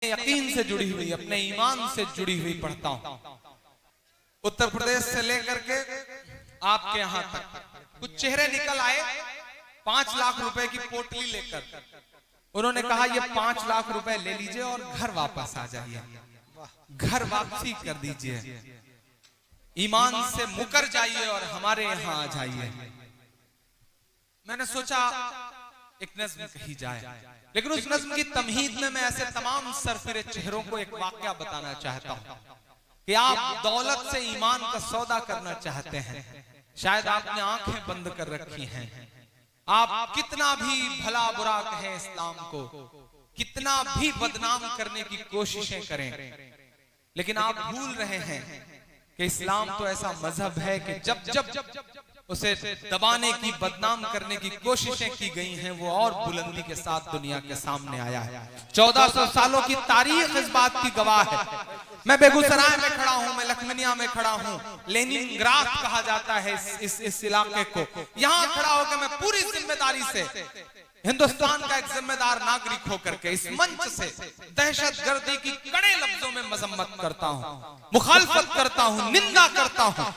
यकीन से जुड़ी हुई, अपने ईमान से जुड़ी हुई पढ़ता हूं। उत्तर प्रदेश से लेकर के आपके यहां तक कुछ चेहरे निकल आए 5 लाख रुपए की पोटली लेकर। उन्होंने कहा ये 5 लाख रुपए ले लीजिए और घर वापस आ जाइए, घर वापसी कर दीजिए, ईमान से मुकर जाइए और हमारे यहां आ जाइए। मैंने सोचा एक नज्म कही जाए, लेकिन उस नज्म की तमहीद में मैं ऐसे तमाम सरफिरे चेहरों को एक वाकया बताना चाहता हूं कि आप दौलत से ईमान का सौदा करना चाहते हैं। शायद आपने आंखें बंद कर रखी हैं, आप कितना भी भला बुरा कहें इस्लाम को, कितना भी बदनाम करने की कोशिशें करें, लेकिन आप भूल रहे हैं कि इस्लाम तो ऐसा मजहब है कि जब जब उसे दबाने की, बदनाम करने की कोशिशें की गई हैं, वो और बुलंदी के साथ दुनिया के सामने आया है। 1400 सालों की तारीख इस बात की गवाह है। मैं बेगूसराय में खड़ा हूं, मैं लखमनिया में खड़ा हूं, लेनिनग्राद कहा जाता है इस इलाके को। यहां खड़ा होकर मैं पूरी जिम्मेदारी से हिंदुस्तान का एक जिम्मेदार नागरिक होकर के इस मंच से दहशतगर्दी की कड़े लफ्जों में मजम्मत करता हूं, मुखालफत करता हूं, निंदा करता हूं,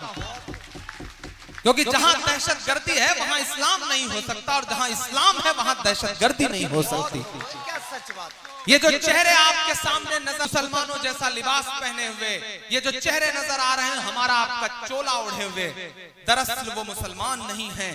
क्योंकि जहां दहशतगर्दी है वहां इस्लाम नहीं हो सकता, और जहां इस्लाम है वहां दहशतगर्दी नहीं हो सकती। क्या सच बात। ये जो चेहरे आपके सामने नजर, मुसलमानों जैसा लिबास पहने हुए ये जो चेहरे नजर आ रहे हैं, हमारा आपका चोला ओढ़े हुए, दरअसल वो मुसलमान नहीं हैं,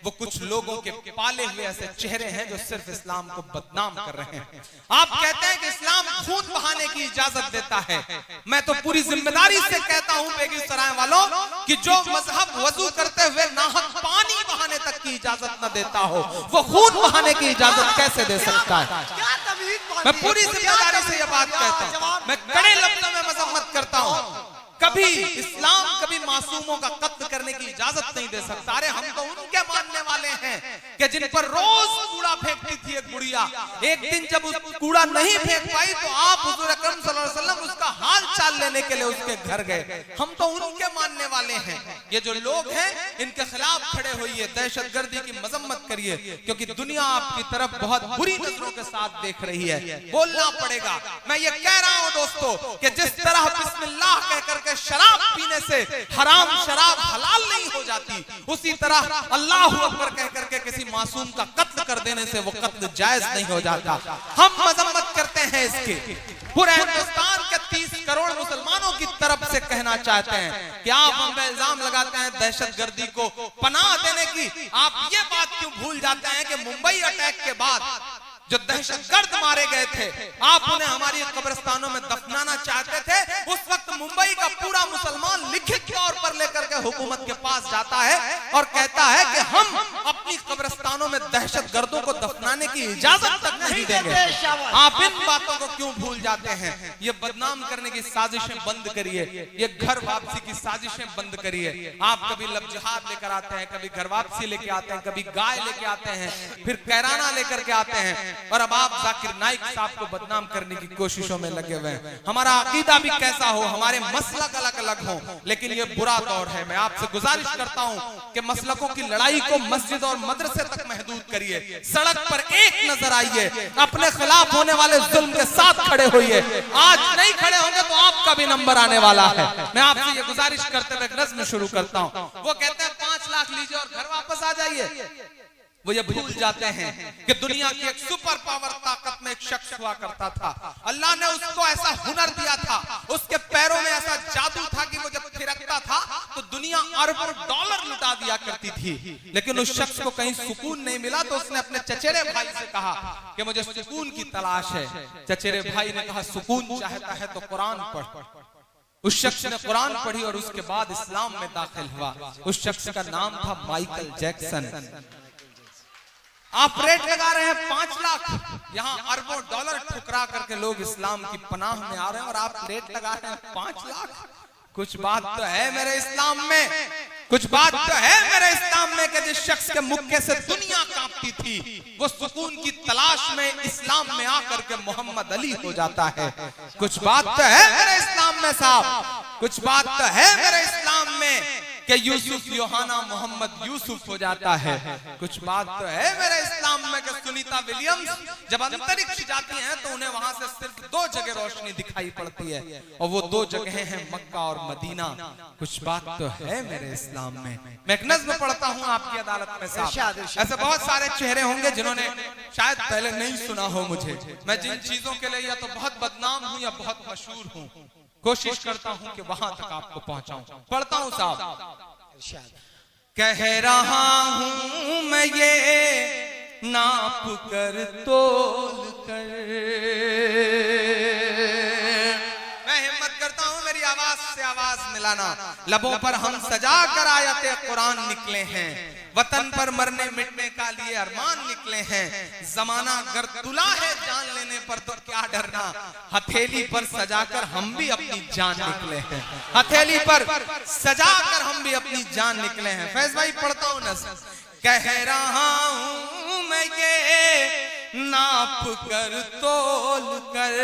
वो कुछ लोगों के पाले हुए ऐसे चेहरे हैं जो सिर्फ इस्लाम को बदनाम कर रहे हैं। आप कहते हैं कि इस्लाम खून बहाने की इजाजत देता है। मैं तो पूरी जिम्मेदारी से कहता हूं बेगूसराय वालों कि जो मजहब वजू करते हुए नाहक पानी बहाने तक की इजाजत न देता हो, वो खून बहाने की इजाजत कैसे दे सकता है। मैं पूरी जिम्मेदारी से यह बात कहता हूं, मैं कड़े लफ्जों में मजम्मत करता हूं। कभी इस्लाम कभी मासूमों का कत्ल करने की इजाजत नहीं दे सकता। अरे हम तो उनके मानने वाले हैं कि जिन पर रोज कूड़ा फेंकती थी एक बुढ़िया, एक दिन जब उस कूड़ा नहीं फेंक पाई तो आप हुजूर अकरम सल्लल्लाहु अलैहि वसल्लम उसका हाल चाल लेने के लिए उसके घर गए। हम तो उनके मानने वाले हैं। ये जो लोग हैं इनके खिलाफ खड़े होइए, दहशतगर्दी की मजम्मत करिए, क्योंकि दुनिया आपकी तरफ बहुत बुरी नजरों के साथ देख रही है। बोलना पड़ेगा। मैं ये कह रहा हूं दोस्तों कि जिस तरह बिस्मिल्लाह कहकर शराब पीने से हराम शराब हलाल नहीं हो जाती, उसी तरह अल्लाह अकबर कह करके किसी मासूम का कत्ल कर देने से वो कत्ल जायज नहीं हो जाता। हम मजम्मत करते हैं इसके। पूरे हिंदुस्तान के 30 करोड़ मुसलमानों की तरफ से कहना चाहते हैं कि आप हम पे इल्जाम लगाते हैं दहशतगर्दी को पनाह देने की। आप ये बात क्यों भूल जाते हैं कि मुंबई अटैक के बाद जो दहशतगर्द मारे गए थे, आप उन्हें हमारी कब्रिस्तानों में दफनाना चाहते थे। उस वक्त मुंबई का पूरा मुसलमान लिखित तौर पर लेकर के हुकूमत के पास जाता है और कहता है कि हम अपनी कब्रिस्तानों में दहशतगर्दों को दफनाने की इजाजत तक नहीं देंगे। आप इन बातों को क्यों भूल जाते हैं। ये बदनाम करने की साजिशें बंद करिए, ये घर वापसी की साजिशें बंद करिए। आप कभी लब जिहाद लेकर आते हैं, कभी घर वापसी लेके आते हैं, कभी गाय लेके आते हैं, फिर कैराना लेकर के आते हैं, और अब आप जाकिर नाइक साहब को बदनाम करने की कोशिशों में लगे हुए हैं। हमारा अकीदा भी कैसा हो, हमारे मसलक अलग अलग हो, लेकिन ये बुरा दौर है। मैं आपसे गुजारिश करता हूं कि मसलकों की लड़ाई को मस्जिद और मदरसे तक महदूद करिए। सड़क पर एक नजर आइए, अपने खिलाफ होने वाले जुल्म के साथ खड़े होइए। आज नहीं खड़े होंगे तो आपका भी नंबर आने वाला है। मैं आपसे ये गुजारिश करते हुए नज्म शुरू करता हूं। वो कहते हैं 5 लाख लीजिए और घर वापस आ जाइए। वो ये भूल जाते हैं कि दुनिया की एक सुपर पावर ताकत में एक शख्स हुआ करता था। अल्लाह ने उसको ऐसा हुनर दिया था, उसके पैरों में ऐसा जादू था कि वो जब थिरकता था तो दुनिया अरबों डॉलर लुटा दिया करती थी। लेकिन उस शख्स को कहीं सुकून नहीं मिला तो उसने अपने चचेरे भाई से कहा कि मुझे सुकून की तलाश है। चचेरे भाई ने कहा सुकून चाहता है तो कुरान पढ़। उस शख्स ने कुरान पढ़ी और उसके बाद इस्लाम में दाखिल हुआ। उस शख्स का नाम था माइकल जैक्सन। आप रेट लगा रहे हैं 5 लाख, यहाँ अरबों डॉलर ठुकरा करके लोग इस्लाम की पनाह में आ रहे हैं और आप रेट लगा रहे हैं 5 लाख। कुछ बात तो है मेरे इस्लाम में, कुछ बात तो है मेरे इस्लाम में कि जिस शख्स के मुक्के से दुनिया कांपती थी वो सुकून की तलाश में इस्लाम में आकर के मोहम्मद अली हो जाता है। कुछ बात तो है मेरे इस्लाम में साहब, कुछ बात तो है मेरे इस्लाम में कि यूसुफ योहाना मोहम्मद यूसुफ हो जाता है। कुछ बात तो है मेरे इस्लाम में कि सुनीता विलियम्स जब अंतरिक्ष जाती हैं तो उन्हें वहां से सिर्फ 2 जगह रोशनी दिखाई पड़ती है और वो 2 जगहें हैं मक्का और मदीना। कुछ बात तो है मेरे इस्लाम में। मैं एक नज़्म पढ़ता हूँ आपकी अदालत में साहब। ऐसे बहुत सारे चेहरे होंगे जिन्होंने शायद पहले नहीं सुना हो मुझे। मैं जिन चीजों के लिए या तो बहुत बदनाम हूँ या बहुत मशहूर हूँ, कोशिश करता हूँ कि वहां तक आपको पहुंचाऊं। पढ़ता हूँ साहब। कह रहा हूँ मैं ये नाप कर तोल कर, मैं हिम्मत करता हूँ मेरी आवाज से आवाज मिलाना। लबों पर हम सजा कर आयते कुरान निकले हैं, वतन पर मरने मिटने का लिए अरमान निकले हैं। जमाना अगर तुला है जान लेने पर तो क्या डरना, हथेली पर सजाकर हम भी अपनी जान निकले हैं। हथेली पर सजाकर हम भी अपनी जान निकले हैं। फैज भाई पढ़ता हूँ नज़्म। कह रहा हूँ मैं ये नाप कर तोल कर,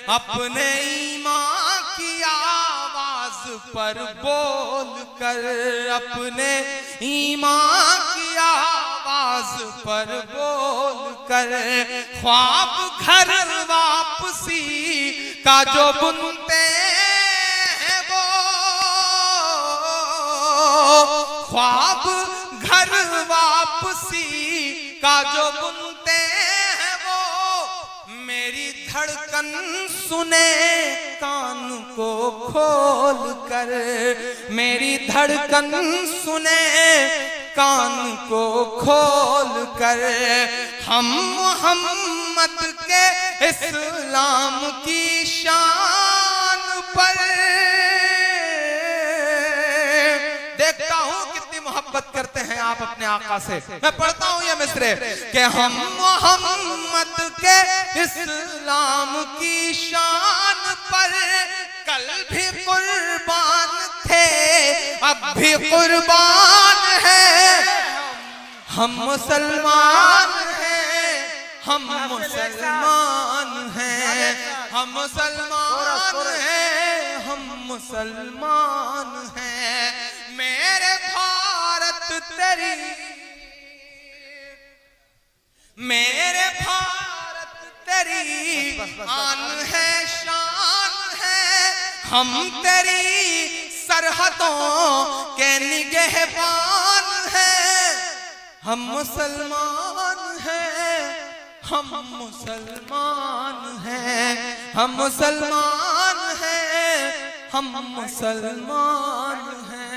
अपने ईमान की आवाज पर बोल कर, अपने ईमान की आवाज पर बोल कर, ख्वाब घर वापसी का जो बुनते हैं वो, ख्वाब घर वापसी का जो बुनते हैं वो, मेरी धड़कन सुने कान को खोल कर, मेरी धड़कन सुने कान को खोल कर। हम मोहम्मद के इस्लाम की शान पर, देखता हूँ कितनी मोहब्बत करते हैं आप अपने आका से। मैं पढ़ता हूँ ये मिसरे कि हम मोहम्मद के इस्लाम की शान पर कल भी कुर्बान थे, अब भी कुर्बान है। हम मुसलमान हैं, हम मुसलमान हैं, हम मुसलमान हैं, हम मुसलमान हैं। मेरे भारत तेरी, मेरे भारत तेरी आन है शान है, हम तेरी सरहदों के निगहबान हैं। हम मुसलमान हैं, हम मुसलमान हैं, हम मुसलमान हैं, हम मुसलमान हैं।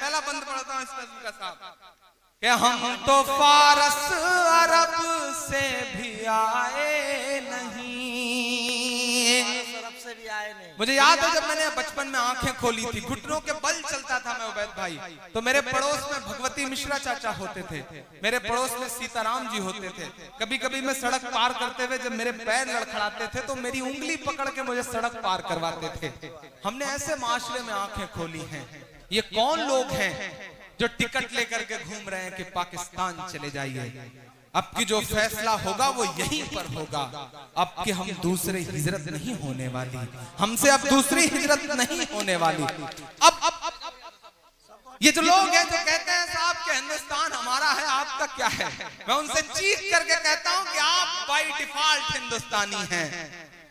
पहला बंद पढ़ता हूँ इस नज़्म का साहब कि हम तो फारस अरब से भी आए नहीं, भी आए नहीं। मुझे याद है जब मैंने बचपन में आंखें खोली थी, घुटनों के बल चलता था मैं उबैद भाई, तो मेरे पड़ोस में भगवती मिश्रा चाचा होते थे, मेरे पड़ोस में सीताराम जी होते थे। कभी कभी मैं सड़क पार करते हुए जब मेरे पैर लड़खड़ाते थे तो मेरी उंगली पकड़ के मुझे सड़क पार करवाते थे। हमने ऐसे माशरे में आंखें खोली हैं। ये कौन लोग हैं जो टिकट लेकर के घूम रहे हैं कि पाकिस्तान चले जाइए। अब की जो फैसला होगा वो यहीं पर होगा। अब कि हम दूसरे हिजरत नहीं होने वाली, हमसे अब दूसरी हिजरत नहीं होने वाली। अब ये जो लोग हैं जो कहते हैं साहब कि हिंदुस्तान हमारा है, आपका क्या है, मैं उनसे चीख करके कहता हूं कि आप बाय डिफॉल्ट हिंदुस्तानी हैं।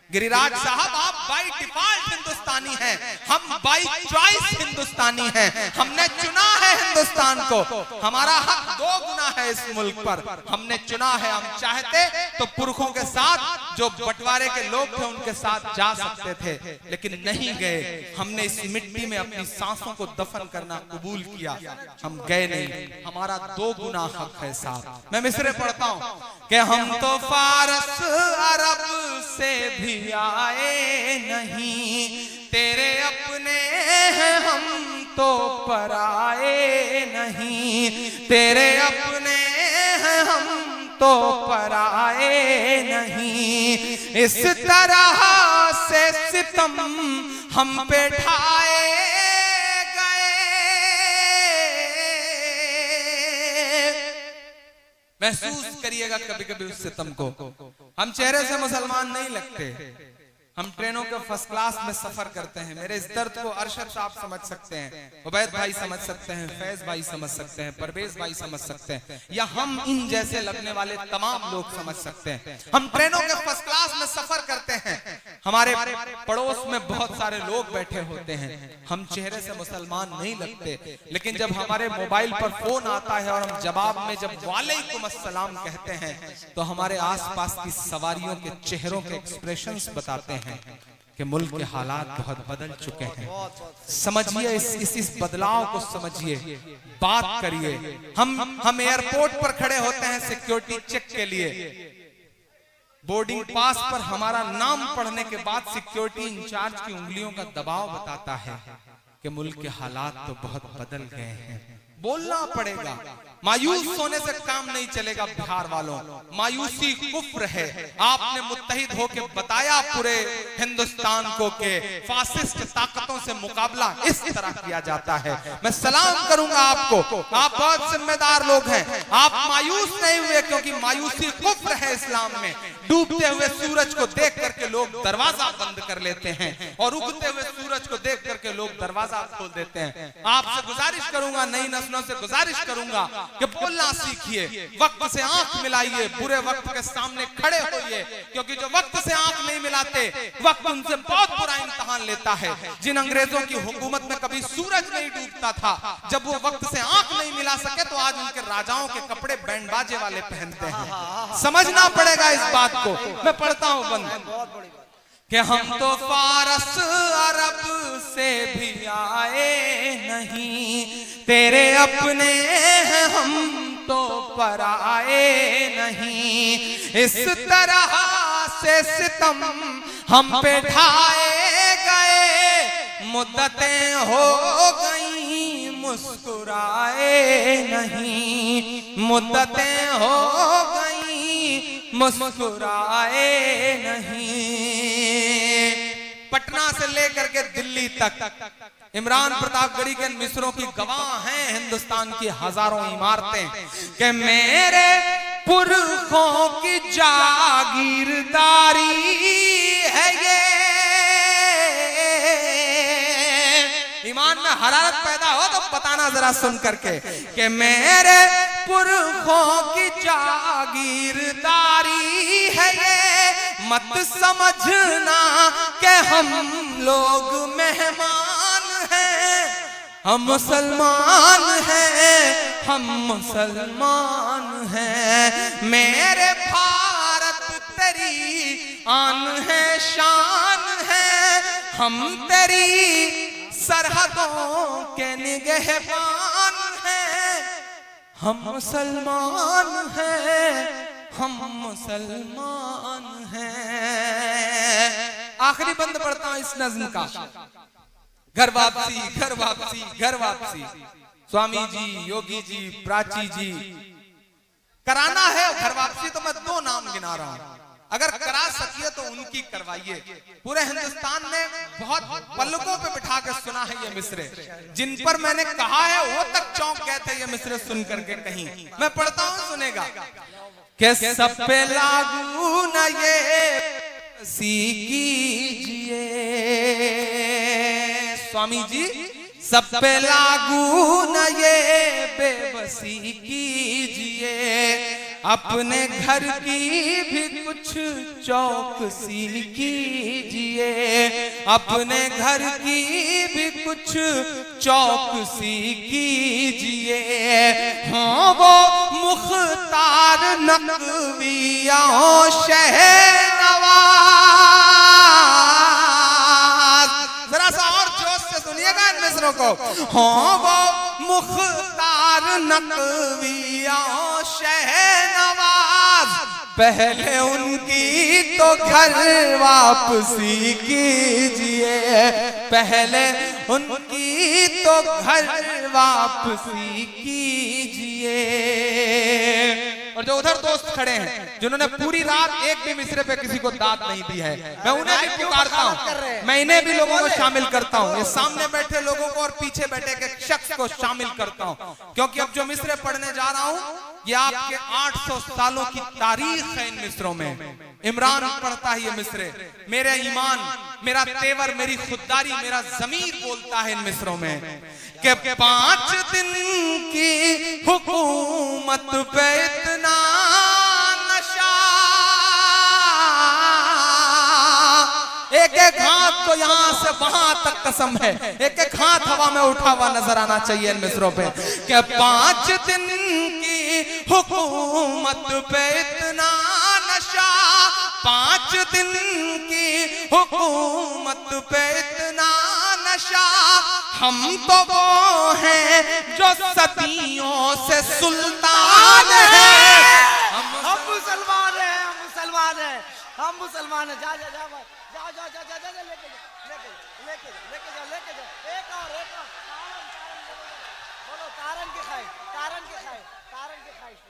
गिरिराज साहब आप बाय डिफॉल्ट हिंदुस्तानी हैं, हम बाय चॉइस हिंदुस्तानी हैं। हमने चुना है हिंदुस्तान को, हमारा हक 2 गुना है इस मुल्क पर। हमने चुना है, हम चाहते तो पुरखों के साथ जो बंटवारे के लोग थे उनके साथ जा सकते थे, लेकिन नहीं गए। हमने इस मिट्टी में अपनी सांसों को दफन करना कबूल किया, हम गए नहीं। हमारा 2 गुना हक है साहब। मैं मिसरे पढ़ता हूं कि हम तो फारस अरब से भी आए नहीं, तेरे अपने हैं हम तो पराए नहीं, तेरे अपने हैं हम तो पराए नहीं। इस तरह से सितम हम पे ढाए गए। महसूस करिएगा कभी कभी उस सितम को। हम चेहरे से मुसलमान नहीं लगते, हम ट्रेनों के फर्स्ट क्लास में सफर करते हैं। मेरे इस दर्द को अरशद साहब समझ सकते हैं, उबैद भाई समझ सकते हैं, फैज भाई समझ सकते हैं, परवेज भाई समझ सकते हैं, या हम इन जैसे लगने वाले तमाम लोग समझ सकते हैं। हम ट्रेनों के फर्स्ट क्लास में सफर करते हैं, हमारे पड़ोस में बहुत सारे लोग बैठे होते हैं, हम चेहरे से मुसलमान नहीं लगते, लेकिन जब हमारे मोबाइल पर फोन आता है और हम जवाब में जब वालेकुम अस्सलाम कहते हैं तो हमारे आसपास की सवारियों के चेहरों के एक्सप्रेशंस बताते हैं कि मुल्क के हालात बहुत बदल चुके हैं। समझिए इस बदलाव को समझिए, बात करिए। हम एयरपोर्ट पर खड़े होते हैं सिक्योरिटी चेक के लिए, बोर्डिंग पास पर हमारा नाम पढ़ने के बाद सिक्योरिटी इंचार्ज की उंगलियों का दबाव बताता है कि मुल्क के हालात तो बहुत बदल गए हैं। बोलना पड़ेगा, मायूस होने से काम नहीं चलेगा। बिहार वालों, मायूसी कुफ्र है। आपने मुत्तहिद होकर बताया पूरे हिंदुस्तान को कि फासिस्ट ताकतों से मुकाबला इस तरह किया जाता है। मैं सलाम करूंगा आपको, आप बहुत जिम्मेदार लोग हैं। आप मायूस नहीं हुए, क्योंकि मायूसी कुफ्र है इस्लाम में। डूबते हुए सूरज को देख करके लोग दरवाजा बंद कर लेते हैं और उगते हुए सूरज को देख करके लोग दरवाजा खोल देते हैं। आपसे गुजारिश करूंगा, नई नस्लों से गुजारिश करूंगा कि बोलना सीखिए, वक्त से आंख मिलाइए, बुरे वक्त के सामने खड़े होइए, क्योंकि जो वक्त से आंख नहीं मिलाते वक्त उनसे बहुत बुरा इम्तिहान लेता है। जिन अंग्रेजों की हुकूमत में कभी सूरज नहीं डूबता था, जब वो वक्त से आंख नहीं मिला सके तो आज उनके राजाओं के कपड़े बैंड बाजे वाले पहनते हैं। समझना पड़ेगा इस बात को। मैं पढ़ता हूं बंद कि हम तो फारस अरब से भी आए नहीं, तेरे अपने हैं हम तो पराए नहीं। इस तरह से सितम हम पे ढाए गए, मुद्दतें हो गई मुस्कुराए नहीं, मुद्दतें हो गई मुस्कुराए नहीं। पटना से लेकर के दिल्ली तक इमरान प्रतापगढ़ी के मिस्रों की गवाह हैं हिंदुस्तान की हजारों इमारतें कि मेरे पुरखों की जागीरदारी है ये। ईमान में हरारत पैदा हो तो बताना जरा सुन करके कि मेरे पुरखों की जागीरदारी है ये, मत समझना कि हम लोग मेहमान हैं, हम मुसलमान हैं, हम मुसलमान हैं। मेरे भारत तेरी आन है शान है, हम तेरी सरहदों के निगहबान हैं, हम मुसलमान हैं, हम मुसलमान हैं। आखिरी बंद पढ़ता हूं इस नज्म का। घर वापसी, घर वापसी, घर वापसी। स्वामी जी, योगी जी, प्राची जी, कराना है घर वापसी तो मैं दो नाम गिना रहा हूं। अगर करा सकिए तो उनकी करवाइए। पूरे हिंदुस्तान ने बहुत पलकों पे बिठा के सुना है ये मिसरे, जिन पर मैंने कहा है वो तक चौंक गए थे ये मिसरे सुन करके। कहीं मैं पढ़ता हूं, सुनेगा कि सब पे लागू न ये कीजिए, स्वामी जी सब पे लागू न ये बेबसी कीजिए, अपने घर की भी कुछ चौकसी कीजिए, अपने घर की भी कुछ चौकसी कीजिए। हाँ वो मुख्तार नकविया शहनवाज, जरा सा और जोश से सुनिएगा इन मिसरों को। हाँ वो मुख्तार नकविया शहनवाज, पहले उनकी तो घर वापसी कीजिए, पहले उनकी तो घर वापसी कीजिए। और जो उधर दोस्त खड़े हैं जिन्होंने पूरी रात एक भी मिसरे पे किसी को दाद नहीं दी है, मैं उन्हें भी पुकारता हूँ, मैं इन्हें भी लोगों को शामिल करता हूँ, ये सामने बैठे लोगों को और पीछे बैठे के शख्स को शामिल करता हूँ, क्योंकि अब जो मिसरे पढ़ने जा रहा हूँ ये आपके 800 सालों की तारीख है इन मिसरों में। इमरान पढ़ता है ये मिसरे, मेरा ईमान, मेरा तेवर, मेरी खुददारी, मेरा ज़मीर बोलता है इन मिसरों में कि 5 दिन की हुकूमत पे इतना नशा, एक एक हाथ तो यहां से वहां तक कसम है, एक एक हाथ हवा में उठा हुआ नजर आना चाहिए इन मिसरों पे कि 5 दिन की हुकूमत पे इतना नशा, 5 दिन की हुकूमत पे इतना नशा, हम तो वो हैं जो सदियों से सुल्तान हैं। हम मुसलमान हैं, हम मुसलमान हैं, हम मुसलमान हैं। जा जा जा जा जा जा जा जा लेके जा, लेके जा, लेके जा, लेके जा, लेके जा, एक और तारन, बोलो तारन के खाए, तारन के खाए, तारन के खाए।